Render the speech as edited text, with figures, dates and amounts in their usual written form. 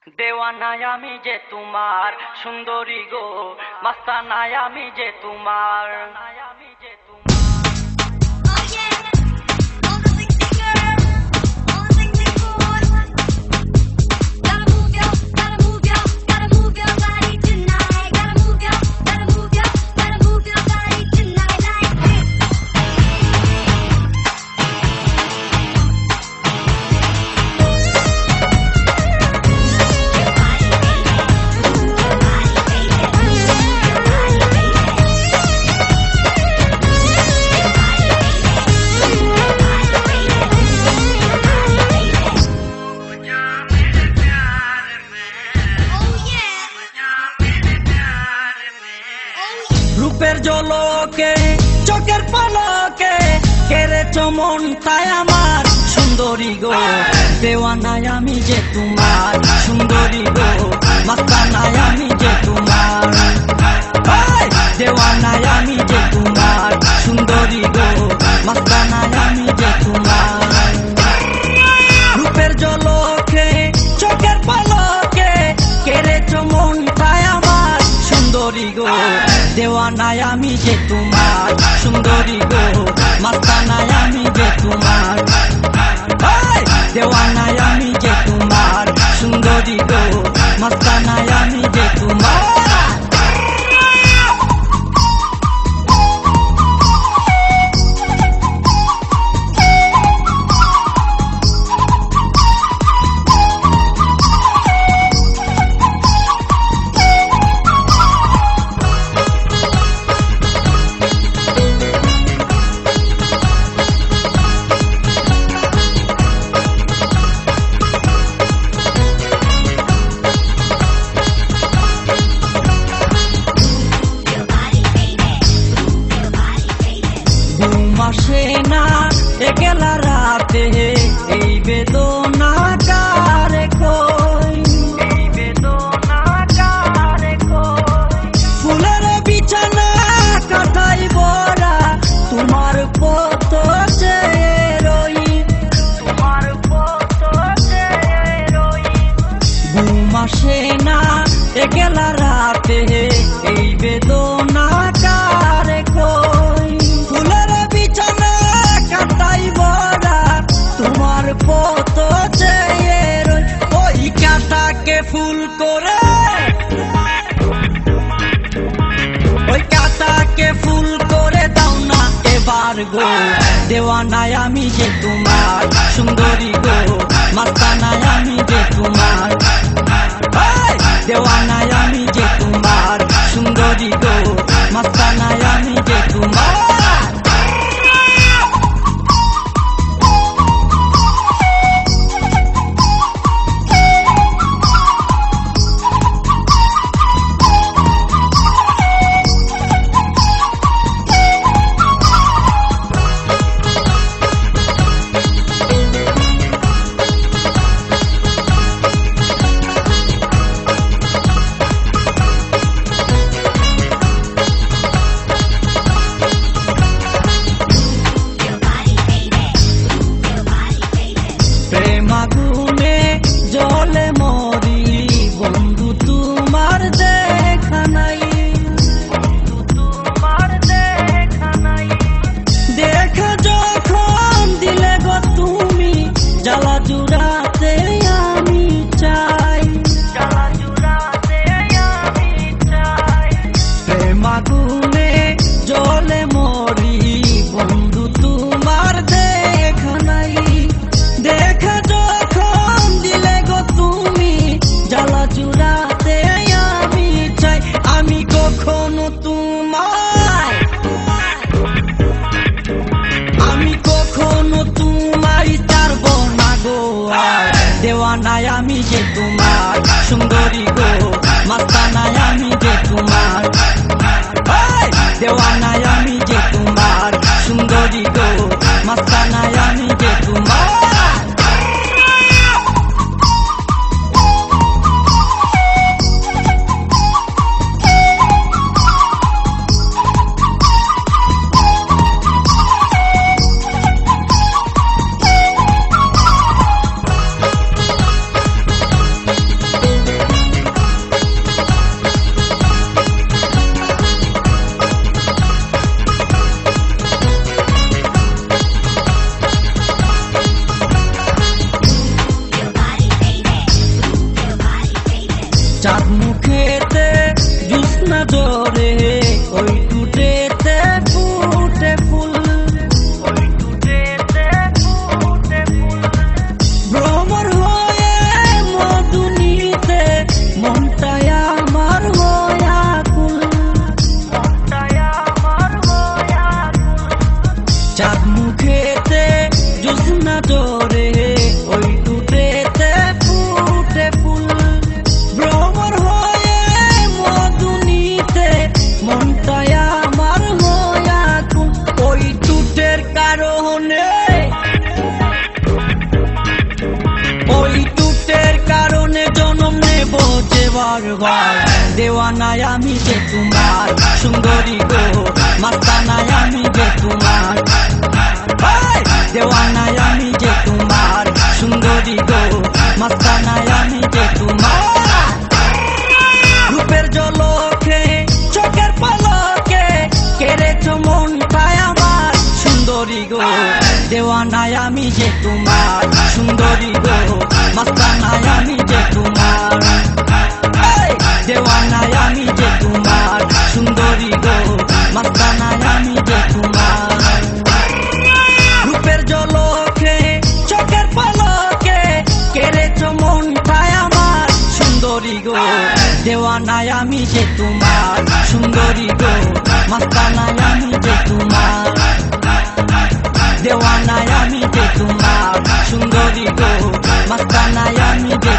দেওয়ানায় আমি যে তোমার সুন্দরী গো, মাস্তানায় আমি যে তোমার। রূপের ঝলকে চোখের পলকে কেড়েছ মন তাই আমার সুন্দরী গো, দেওয়ানায় আমি যে তোমার সুন্দরী গো, মাস্তানায় আমি যে তোমার। দেওয়ানায় আমি যে তোমার সুন্দরী গো, মাস্তানায় আমি যে তোমার। রূপের ঝলকে চোখের পলকে কেড়েছ মন তাই আমার সুন্দরী গো, দেওয়ানায় আমি যে তোমার সুন্দরী গো, মাস্তানায় আমি যে তোমার। দেওয়ানায় আমি যে তোমার সুন্দরী গো, মাস্তানায় আমি যে তোমার। সেনা একলা রাতে এই বেদনা কারে কই, এই বেদনা কারে কই। ফুলের বিছানা কাটাই বরা তোমার পত চেয়ে রই, তোমার পত চেয়ে রই। ঘুম আসে না একলা রাতে এই বেদনা কারে কই। ফুলের বিছানা কাটাই বরা তোমার পত চেয়ে রই। ওই কাটাকে ফুল করে, ওই কাটাকে ফুল করে দাও না এবার গো, দেওয়ানায় আমি যে তোমার সুন্দরী গো, মাস্তানায় আমি যে তোমার। দেওয়ানায় আমি যে তোমার সুন্দরী গো, মাস্তানায় আমি যে তোমার। প্রেমাগুনে জলে মরি বন্ধু তোমার দেখা নাই, বন্ধু তোমার দেখা নাই। দেখা যখন দিলে গো তুমি জ্বালা জুড়াতে আমি চাই, জ্বালা জুড়াতে আমি চাই। প্রেমাগুনে জলে মরি বন্ধু তোমার দেখা নাই। দেখা যখন দিলে গো তুমি জ্বালা জুড়াতে আমি চাই। আমি কখনো তোমায়, আমি কখনো তোমায় ছাড়ব না গো। দেওয়ানায় আমি যে তোমার সুন্দরী গো, মাস্তানায় আমি যে তোমার। দেওয়ানায় আমি যে তোমার সুন্দরী গো, মাস্তানায় আমি যে তোমার। চাঁদ মুখেতে জ্যোৎস্না জোরে ওই টুটেতে ফুটে ফুল, ওই টুটেতে ফুটে ফুল। ভ্রমর হয়ে মধু নিতে মনটাই আমার হয়াকুল, মনটাই আমার হয়াকুল। চাঁদ মুখেতে জ্যোৎস্না জোরে ওই টুটেতে ফুটে ফুল। ভ্রমর হয়ে মধু নিতে মনটাই আমার হয়াকুল। ওই টুটের কারণে, ওই টুটের কারণে জন্ম নেব যে বারবার। দেওয়ানায় আমি যে তোমার সুন্দরী গো, মাস্তানায় আমি যে তোমার। দেওয়ানায় আমি যে তোমার সুন্দরী গো, মাস্তানায় আমি যে তোমার। রূপের জলকে চোখের পলকে কেড়েছ মনটাই আমার সুন্দরী গো। দেওয়ানায় আমি যে তোমার সুন্দরী গো, মাস্তানায় আমি যে তোমার। দেওয়ানায় আমি যে তোমার সুন্দরী গো, মাস্তানায় আমি যে তোমার। রূপের জলকে চোখের পলকে কেড়েছ মনটাই আমার সুন্দরী গো। দেওয়ানায় আমি যে তোমার সুন্দরী গো, মাস্তানায় আমি যে তোমার। দেওয়ানায় আমি যে তোমার সুন্দরী গো, মাস্তানায় আমি যে